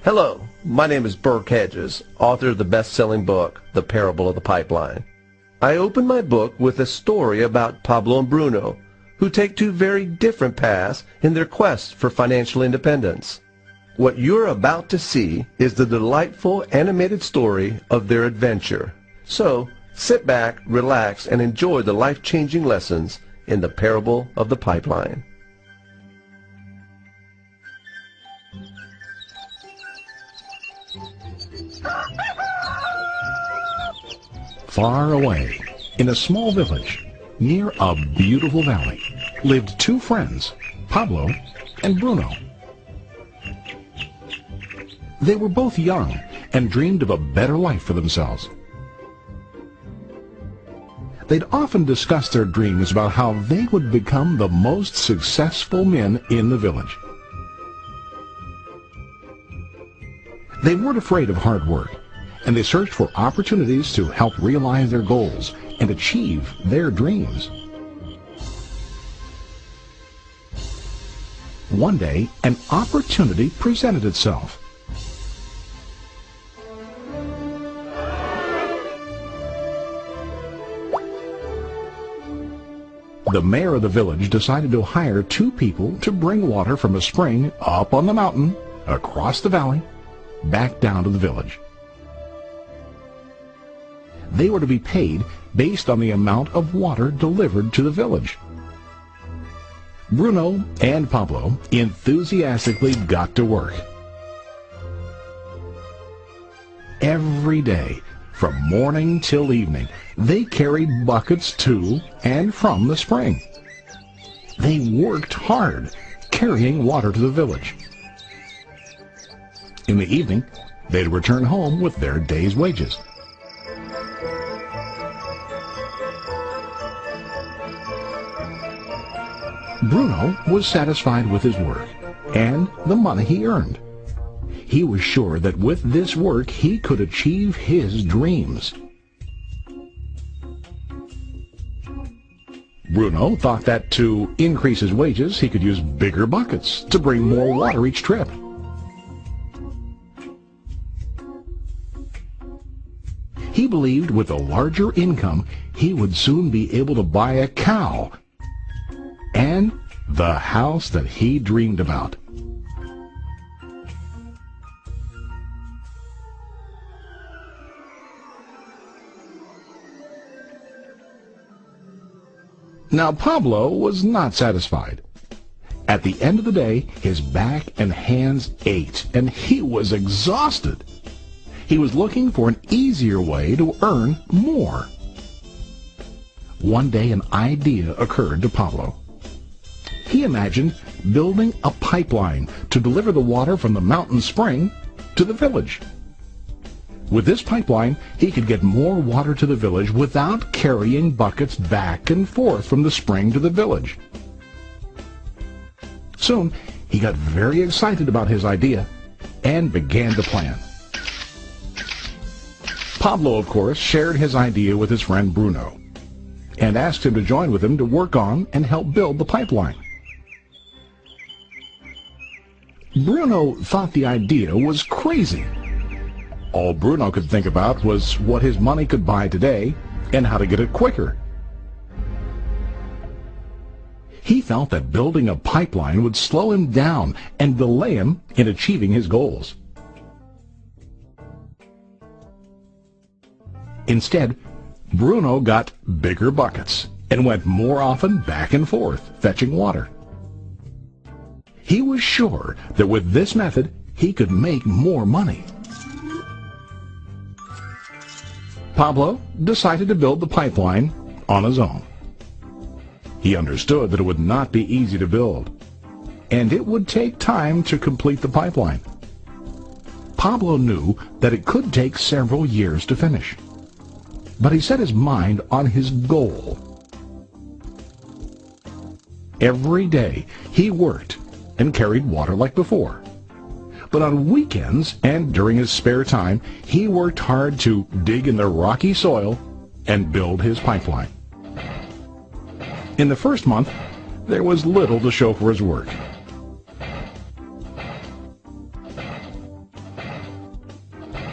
Hello, my name is Burke Hedges, author of the best-selling book, The Parable of the Pipeline. I open my book with a story about Pablo and Bruno, who take two very different paths in their quest for financial independence. What you're about to see is the delightful animated story of their adventure. So, sit back, relax, and enjoy the life-changing lessons in The Parable of the Pipeline. Far away, in a small village, near a beautiful valley, lived two friends, Pablo and Bruno. They were both young and dreamed of a better life for themselves. They'd often discussed their dreams about how they would become the most successful men in the village. They weren't afraid of hard work, and they searched for opportunities to help realize their goals and achieve their dreams. One day, an opportunity presented itself. The mayor of the village decided to hire two people to bring water from a spring up on the mountain, across the valley, back down to the village. They were to be paid based on the amount of water delivered to the village. Bruno and Pablo enthusiastically got to work. Every day, from morning till evening, they carried buckets to and from the spring. They worked hard, carrying water to the village. In the evening, they'd return home with their day's wages. Bruno was satisfied with his work and the money he earned. He was sure that with this work he could achieve his dreams. Bruno thought that to increase his wages he could use bigger buckets to bring more water each trip. He believed with a larger income he would soon be able to buy a cow and the house that he dreamed about. Now Pablo was not satisfied. At the end of the day, his back and hands ached, and he was exhausted. He was looking for an easier way to earn more. One day an idea occurred to Pablo. He imagined building a pipeline to deliver the water from the mountain spring to the village. With this pipeline, he could get more water to the village without carrying buckets back and forth from the spring to the village. Soon, he got very excited about his idea and began to plan. Pablo, of course, shared his idea with his friend Bruno and asked him to join with him to work on and help build the pipeline. Bruno thought the idea was crazy. All Bruno could think about was what his money could buy today and how to get it quicker. He felt that building a pipeline would slow him down and delay him in achieving his goals. Instead, Bruno got bigger buckets and went more often back and forth, fetching water. He was sure that with this method, he could make more money. Pablo decided to build the pipeline on his own. He understood that it would not be easy to build, and it would take time to complete the pipeline. Pablo knew that it could take several years to finish, but he set his mind on his goal. Every day he worked and carried water like before. But on weekends and during his spare time, he worked hard to dig in the rocky soil and build his pipeline. In the first month, there was little to show for his work.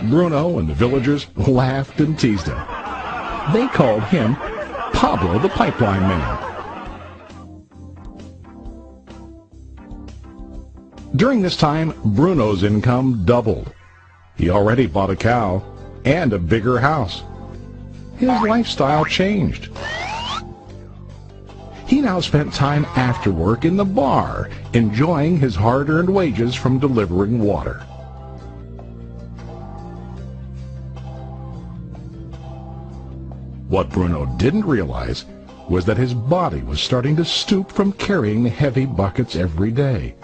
Bruno and the villagers laughed and teased him. They called him Pablo the Pipeline Man. During this time, Bruno's income doubled. He already bought a cow and a bigger house. His lifestyle changed. He now spent time after work in the bar, enjoying his hard-earned wages from delivering water. What Bruno didn't realize was that his body was starting to stoop from carrying the heavy buckets every day.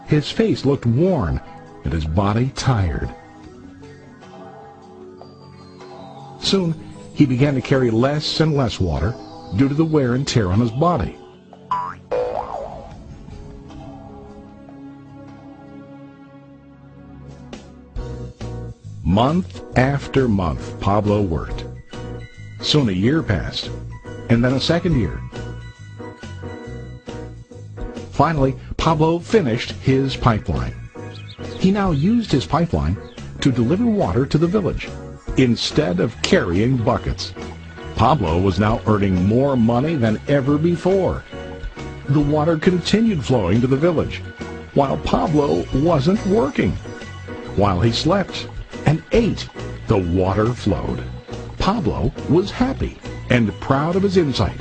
His face looked worn and his body tired. Soon, he began to carry less and less water due to the wear and tear on his body. Month after month, Pablo worked. Soon a year passed, and then a second year. Finally, Pablo finished his pipeline. He now used his pipeline to deliver water to the village instead of carrying buckets. Pablo was now earning more money than ever before. The water continued flowing to the village, while Pablo wasn't working. While he slept and ate, the water flowed. Pablo was happy and proud of his insight,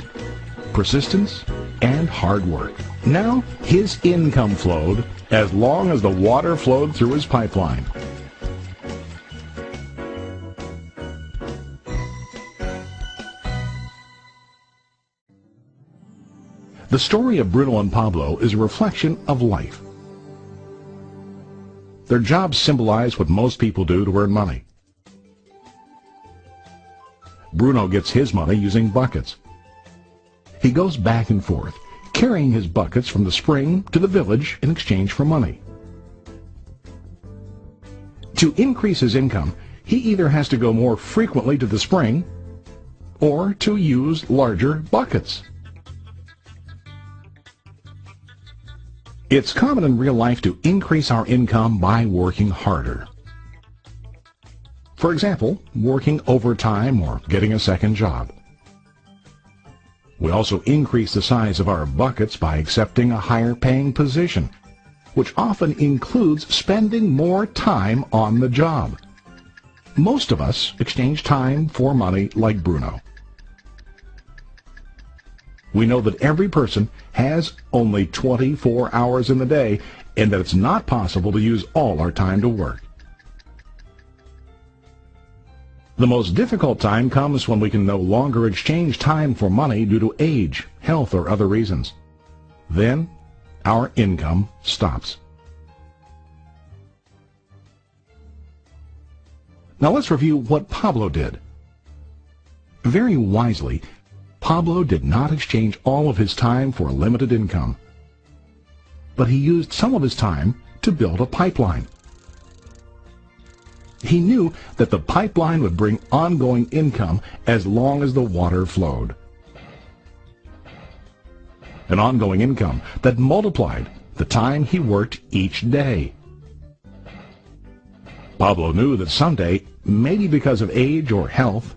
persistence, and hard work. Now his income flowed as long as the water flowed through his pipeline. The story of Bruno and Pablo is a reflection of life. Their jobs symbolize what most people do to earn money. Bruno gets his money using buckets. He goes back and forth, carrying his buckets from the spring to the village in exchange for money. To increase his income, he either has to go more frequently to the spring or to use larger buckets. It's common in real life to increase our income by working harder. For example, working overtime or getting a second job. We also increase the size of our buckets by accepting a higher paying position, which often includes spending more time on the job. Most of us exchange time for money like Bruno. We know that every person has only 24 hours in the day and that it's not possible to use all our time to work. The most difficult time comes when we can no longer exchange time for money due to age, health, or other reasons. Then, our income stops. Now let's review what Pablo did. Very wisely, Pablo did not exchange all of his time for a limited income, but he used some of his time to build a pipeline. He knew that the pipeline would bring ongoing income as long as the water flowed. An ongoing income that multiplied the time he worked each day. Pablo knew that someday, maybe because of age or health,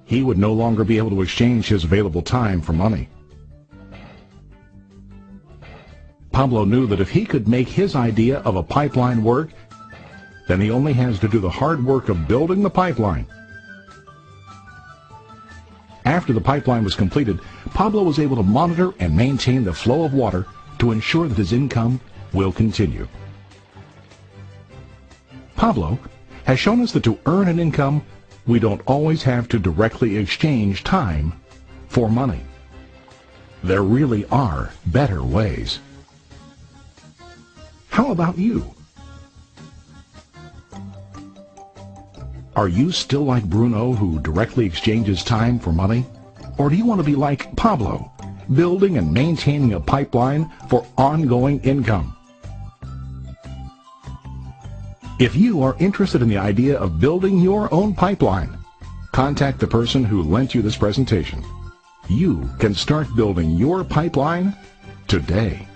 he would no longer be able to exchange his available time for money. Pablo knew that if he could make his idea of a pipeline work, then he only has to do the hard work of building the pipeline. After the pipeline was completed, Pablo was able to monitor and maintain the flow of water to ensure that his income will continue. Pablo has shown us that to earn an income, we don't always have to directly exchange time for money. There really are better ways. How about you? Are you still like Bruno, who directly exchanges time for money? Or do you want to be like Pablo, building and maintaining a pipeline for ongoing income? If you are interested in the idea of building your own pipeline, contact the person who lent you this presentation. You can start building your pipeline today.